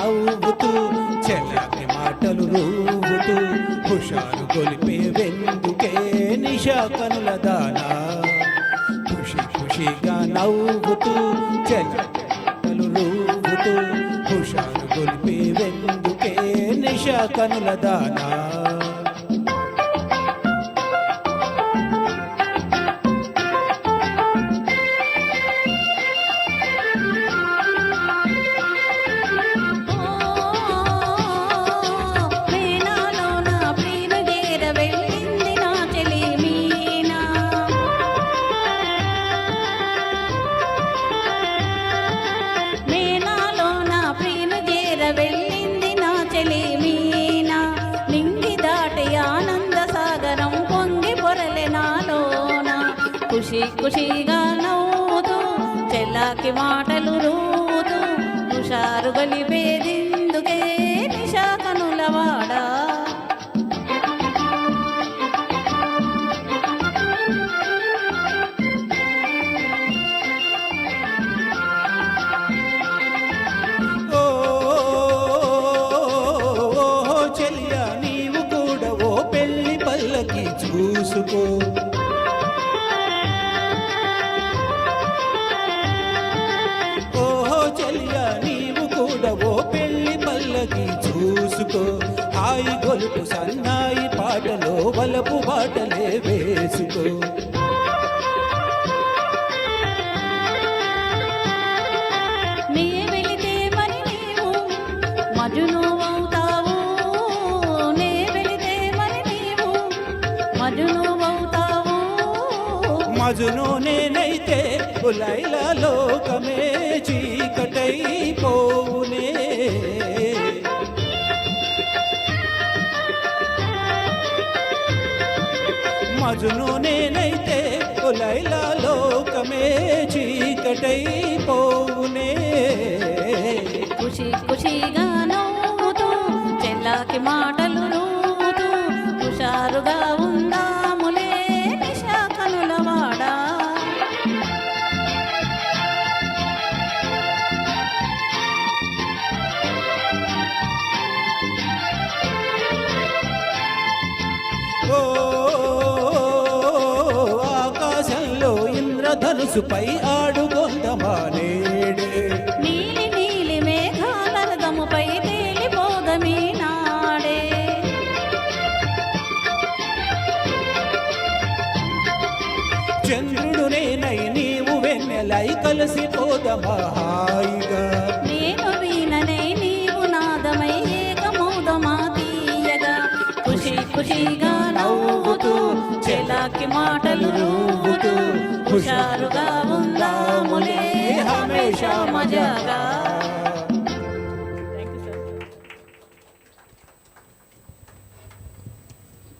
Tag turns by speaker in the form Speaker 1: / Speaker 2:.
Speaker 1: నవ్వుతూ చెల్లకి మాటలు రూవుతూ హుషారు గొలిపే వెందుకే నిశా కనుల దానా ఖుషి ఖుషిగా నవ్వుతూ చెల్లకి మాటలు రూవుతూ హుషారు గొలిపే వెందుకే నిశా కనుల దానా
Speaker 2: ఖుషి ఖుషిగా నవ్వుతూ చెల్లాకి మాటలు రూతూ హుషారు గలిపేదిందుకే నిశా కనులవాడా
Speaker 1: చెల్లియా నీవు కూడా ఓ పెళ్లి పల్లకి చూసుకో చూసుకో హాయి గొలుపు సన్నాయి పాటలో వలపు బాటలే వేసుకో
Speaker 2: నీ వెళితే మరి నీవు మజును అవుతావు నే వెళితే మరి నీవు మజును అవుతావు
Speaker 1: మజును నేనైతే లైలా లోకమే చీకటైపోవునే మజును నేనైతే లైలా లోకమే చీకటైపోవునే
Speaker 2: ఖుషి ఖుషిగా నవ్వుతూ చెల్లాకి మాటలు రూతూ హుషారుగా ఉందాములే నిశా కనులవాడా
Speaker 1: ధనుసుపై ఆడుగొందమానేడే
Speaker 2: నీలి నీలి మేఘాల రథముపై తేలిపోదమీ నాడే
Speaker 1: చంద్రుడు నేనై నీవు వెన్నెలై కలిసిపోదమా హాయిగా
Speaker 2: నేను వీణనై నీవు నాదమై ఏకమౌదమా తీయగా ఖుషి ఖుషిగా నవ్వుతూ చెలాకి మాటలు రూవుతూ హుషారుగా ఉందాములే హమేషా మజాగా